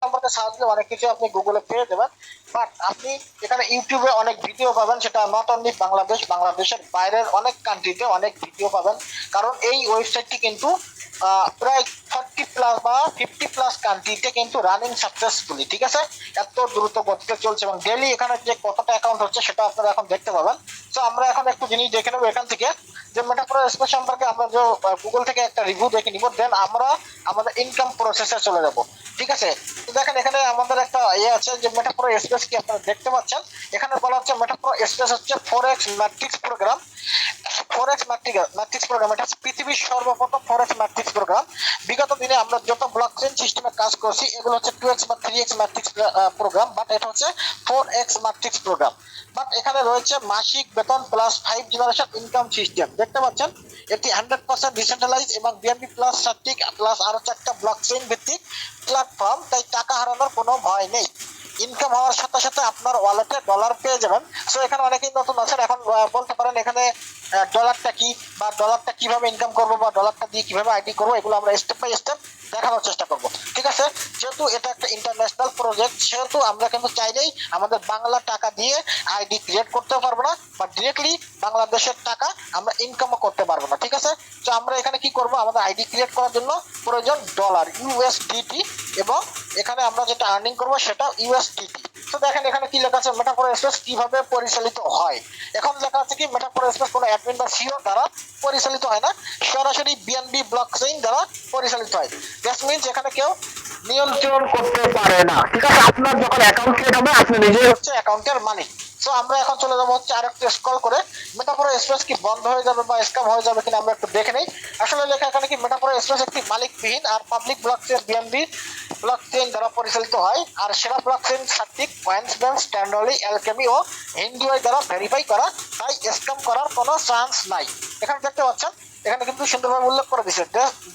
সম্পর্কে সার্চ দিলে অনেক কিছু আপনি গুগলে পেয়ে যাবেন। বাট আপনি এখানে ইউটিউবে অনেক ভিডিও পাবেন, সেটা নট অনলি বাংলাদেশ, বাংলাদেশের বাইরের অনেক কান্ট্রিতে অনেক ভিডিও পাবেন। কারণ এই ওয়েবসাইটটি কিন্তু প্রায় 40+ বা 50+ কান্ট্রিতে কিন্তু রানিং সাকসেসফুলি, ঠিক আছে। এত দ্রুত গতিতে চলছে এবং ডেইলি এখানে যে কতটা অ্যাকাউন্ট হচ্ছে সেটা আপনারা এখন দেখতে পাবেন। তো আমরা এখন একটু জিনিস দেখে নেবো এখান থেকে, যে মেটাপ্রো স্পেস সম্পর্কে আমরা যে গুগল থেকে একটা রিভিউ দেখে নিব, দেন আমরা আমাদের ইনকাম প্রসেসে চলে যাব, ঠিক আছে। তো দেখেন এখানে আমাদের একটা আছে যে মেটাপ্রো স্পেস কি আপনারা দেখতে পাচ্ছেন। এখানে বলা হচ্ছে মেটাপ্রো স্পেস হচ্ছে ফরেক্স ম্যাট্রিক্স প্রোগ্রাম। ফরেক্স ম্যাট্রিক্স প্রোগ্রাম, এটা পৃথিবীর সর্বপ্রথম ফরেক্স ম্যাট্রিক্স প্রোগ্রাম। বিগত দিনে আমরা যত ব্লকচেন সিস্টেমে কাজ করছি এগুলো হচ্ছে 2x বা 3x ম্যাট্রিক্স প্রোগ্রাম, বাট এটা হচ্ছে 4x ম্যাট্রিক্স প্রোগ্রাম। বাট এখানে রয়েছে মাসিক বেতন প্লাস 5 জেনারেশন ইনকাম সিস্টেম, দেখতে পাচ্ছেন। এটি 100% ডিসেন্ট্রালাইজ এবং বিএনবি প্লাস সার্টিক প্লাস আরো 4টা ব্লকচেন ভিত্তিক প্ল্যাটফর্ম, তাই টাকা হারানোর কোনো ভয় নেই। ইনকাম হওয়ার সাথে সাথে আপনার ওয়ালেটে ডলার পেয়ে যাবেন। সো এখানে অনেকেই নতুন আছেন, এখন বলতে পারেন এখানে ডলারটা কি বা ডলারটা কিভাবে ইনকাম করবো বা ডলারটা দিয়ে কিভাবে আইডি করবো, এগুলো আমরা স্টেপ বাই স্টেপ দেখানোর চেষ্টা করব, ঠিক আছে। যেহেতু এটা একটা ইন্টারন্যাশনাল প্রজেক্ট, সেহেতু আমরা কিন্তু চাইলেই আমাদের বাংলা টাকা দিয়ে আইডি ক্রিয়েট করতে পারবো না বা ডিরেক্টলি বাংলাদেশের টাকা আমরা ইনকামও করতে পারবো না, ঠিক আছে। তো আমরা এখানে কি করব, আমাদের আইডি ক্রিয়েট করার জন্য প্রয়োজন ডলার ইউএসডিটি, এবং এখানে আমরা যেটা আর্নিং করবো সেটা ইউএসডিটি। তো দেখেন এখানে কি লেখা আছে, মেটাপ্রো স্পেস কিভাবে পরিচালিত হয়। এখন লেখা আছে কি, মেটাপ্রো স্পেস কোনো অ্যাডমিন বা সিও দ্বারা পরিচালিত হয় না, সরাসরি বিএনবি ব্লকচেইন দ্বারা পরিচালিত হয়। দ্যাট মিন্স এখানে কেউ নিয়ন্ত্রণ করতে পারে না, ঠিক আছে। আপনার যখন অ্যাকাউন্ট ক্রিয়েট হবে আপনি নিজেই হচ্ছে অ্যাকাউন্টের মালিক। সো আমরা এখন চলে যাবো হচ্ছে আরেকটু স্ক্রল করে, মেটাপ্রো স্পেস কি বন্ধ হয়ে যাবে বা স্ক্যাম হয়ে যাবে কিনা আমরা একটু দেখে নেই। আসলে লেখা এখানে কি, মেটাপ্রো স্পেস একটি মালিকবিহীন আর পাবলিক ব্লকচেন বিএনবি ব্লকচেন দ্বারা পরিচালিত হয়, আর সেরা ব্লকচেন সার্টিক কয়েন্সবেন্স স্ট্যান্ডার্লি অ্যালকেমি ও হিন্ডুয়াই দ্বারা ভেরিফাই করা, তাই স্ক্যাম করার কোনো চান্স নাই। এখানে দেখতে পাচ্ছেন এখানে কিন্তু সুন্দরভাবে উল্লেখ করে দিচ্ছে।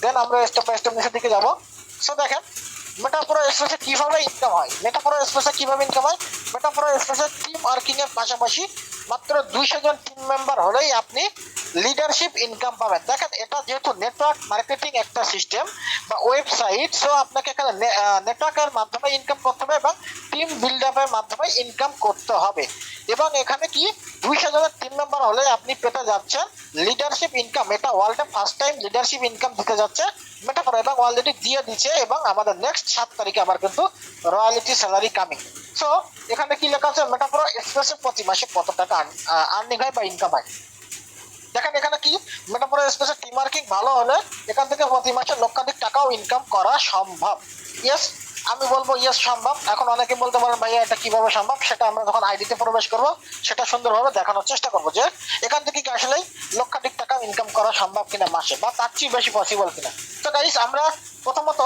দেন আমরা স্টেপ বাই স্টেপ নিচের দিকে যাবো। সো দেখেন মেটাপ্রো স্পেসে কিভাবে ইনকাম হয়। মেটাপ্রো স্পেসে কিভাবে ইনকাম হয়, মেটাপ্রো স্পেসে টিম ওয়ার্কিং এর পাশাপাশি মাত্র 200 জন টিম মেম্বার হলেই আপনি লিডারশিপ ইনকাম পাবেন। দেখেন এটা যেহেতু নেটওয়ার্ক মার্কেটিং একটা সিস্টেম বা ওয়েবসাইট, সো আপনাকে এখানে নেটওয়ার্কের মাধ্যমে ইনকাম করতে হবে এবং টিম বিল্ড আপের মাধ্যমে ইনকাম করতে হবে। এবং এখানে কি 200 জনের টিম মেম্বার হলে আপনি পেতে যাচ্ছেন লিডারশিপ ইনকাম। এটা ওয়ার্ল্ডে ফার্স্ট টাইম লিডারশিপ ইনকাম দিতে যাচ্ছে মেটাপ্রো, এবং অলরেডি দিয়ে দিচ্ছে, এবং আমাদের নেক্সট 7 তারিখে আবার কিন্তু রয়্যালিটি স্যালারি কামিং। সো এখানে কি লেখা আছে, মেটাপ্রো এক্সপ্রেসে প্রতি মাসে কত টাকা আর্নিং হয় বা ইনকাম হয়। দেখেন এখানে কি, মেটাপ্রো স্পেসে টিম ওয়ার্কিং ভালো হলে এখান থেকে প্রতি মাসে লক্ষাধিক টাকাও ইনকাম করা সম্ভব। ইয়েস, আমি বলবো ইয়েস সম্ভব। এখন অনেকে বলতে পারেন ভাইয়া এটা কিভাবে সম্ভব, সেটা আমরা যখন আইডিতে প্রবেশ করব সেটা সুন্দরভাবে দেখানোর চেষ্টা করব যে এখান থেকে কি আসলেই লক্ষাধিক টাকা ইনকাম করা সম্ভব কিনা মাসে, বা তার চেয়ে বেশি পসিবল কিনা। তো গাইস আমরা প্রথমত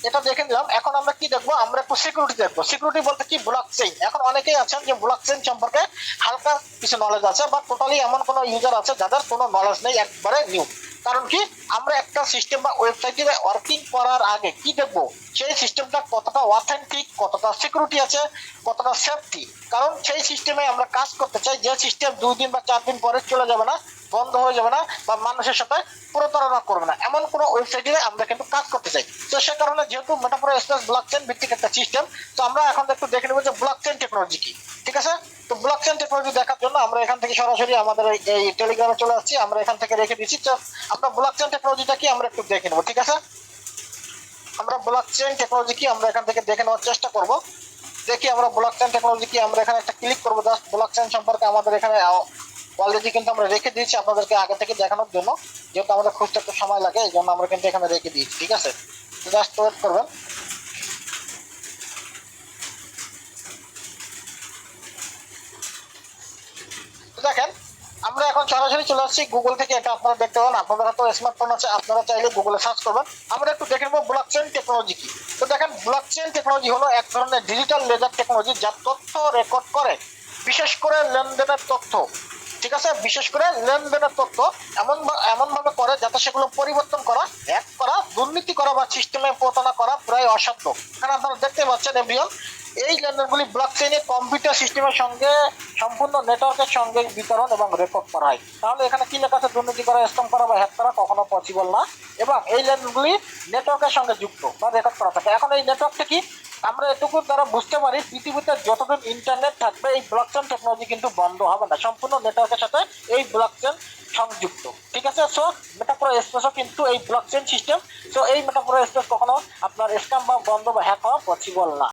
এটা দেখে নিলাম। এখন আমরা কি দেখবো, আমরা একটু সিকিউরিটি দেখবো। সিকিউরিটি বলতে কি, ব্লকচেইন। এখন অনেকেই আছেন যে ব্লকচেইন সম্পর্কে হালকা কিছু নলেজ আছে, বা টোটালি এমন কোনো ইউজার আছে যাদের কোনো নলেজ নেই, একবারে নিউ। কারণ কি, আমরা একটা সিস্টেম বা ওয়েবসাইটে ওয়ার্কিং করার আগে কি দেখবো, সেই সিস্টেমটা কতটা অথেন্টিক, কতটা সিকিউরিটি আছে, কতটা সেফটি। কারণ সেই সিস্টেমে আমরা কাজ করতে চাই যে সিস্টেম 2 দিন বা 4 দিন পরে চলে যাবে না, বন্ধ হয়ে যাবে না, বা মানুষের সাথে প্রতারণা করবে না, এমন কোনো ওয়েবসাইটে আমরা কিন্তু কাজ করতে চাই। তো সে কারণে যেহেতু মেটাপ্রো স্পেস ব্লকচেন ভিত্তিক একটা সিস্টেম, তো আমরা এখন একটু দেখে নেবো যে ব্লকচেন টেকনোলজি কি, ঠিক আছে। তো ব্লকচেন টেকনোলজি দেখার জন্য আমরা এখান থেকে সরাসরি আমাদের এই টেলিগ্রামে চলে আসছি, আমরা এখান থেকে রেখে দিচ্ছি। তো আমরা ব্লকচেন টেকনোলজিটা কি আমরা একটু দেখে নেবো, ঠিক আছে। আমরা ব্লকচেন টেকনোলজি কি আমরা এখান থেকে দেখে নেওয়ার চেষ্টা করব। দেখি আমরা ব্লকচেন টেকনোলজি কি, আমরা এখানে একটা ক্লিক করবো। জাস্ট ব্লকচেন সম্পর্কে আমাদের এখানে অলরেডি কিন্তু আমরা রেখে দিয়েছি আপনাদেরকে আগে থেকে দেখানোর জন্য, যেহেতু আমাদের খুঁজতে একটু সময় লাগে, এই জন্য আমরা কিন্তু এখানে রেখে দিয়েছি, ঠিক আছে। জাস্ট ওয়েট করবেন। দেখেন আমরা এখন সরাসরি চলে আসছি গুগল থেকে। এটা আপনারা দেখতে পাবেন, আপনাদের হাতে স্মার্টফোন আছে, আপনারা চাইলে গুগলে সার্চ করবেন। আমরা একটু দেখে নেবো ব্লকচেন টেকনোলজি কি। তো দেখেন ব্লকচেন টেকনোলজি হলো এক ধরনের ডিজিটাল লেজার টেকনোলজি যা তথ্য রেকর্ড করে, বিশেষ করে লেনদেনের তথ্য, ঠিক আছে। বিশেষ করে লেনদেনের তথ্য এমন ভাবে করে যাতে সেগুলো পরিবর্তন করা, হ্যাক করা, দুর্নীতি করা বা সিস্টেমে প্রতারণা করা প্রায় অসাধ্য। কারণ আপনারা দেখতে পাচ্ছেন এভরিওয়ান, এই লেনদেনগুলি ব্লকচেইনে কম্পিউটার সিস্টেমের সঙ্গে সম্পূর্ণ নেটওয়ার্কের সঙ্গে বিতরণ এবং রেকর্ড করা হয়। তাহলে এখানে কি লেখা আছে, দুর্নীতি করা, স্ক্যাম করা বা হ্যাক করা কখনো পসিবল না, এবং এই লেনদেনগুলি নেটওয়ার্কের সঙ্গে যুক্ত বা রেকর্ড করা থাকে। এখন এই নেটওয়ার্কটা কি, আমরা এটুকু দ্বারা বুঝতে পারি পৃথিবীতে যতদিন ইন্টারনেট থাকবে এই ব্লকচেন টেকনোলজি কিন্তু বন্ধ হবে না, সম্পূর্ণ নেটওয়ার্কের সাথে এই ব্লকচেন সংযুক্ত। ঠিক আছে, সো মেটাপ্রো স্পেসও কিন্তু এই ব্লকচেন সিস্টেম। সো এই মেটাপ্রো স্পেস কখনো আপনার স্ক্যাম বা বন্ধ বা হ্যাক হওয়া পসিবল না।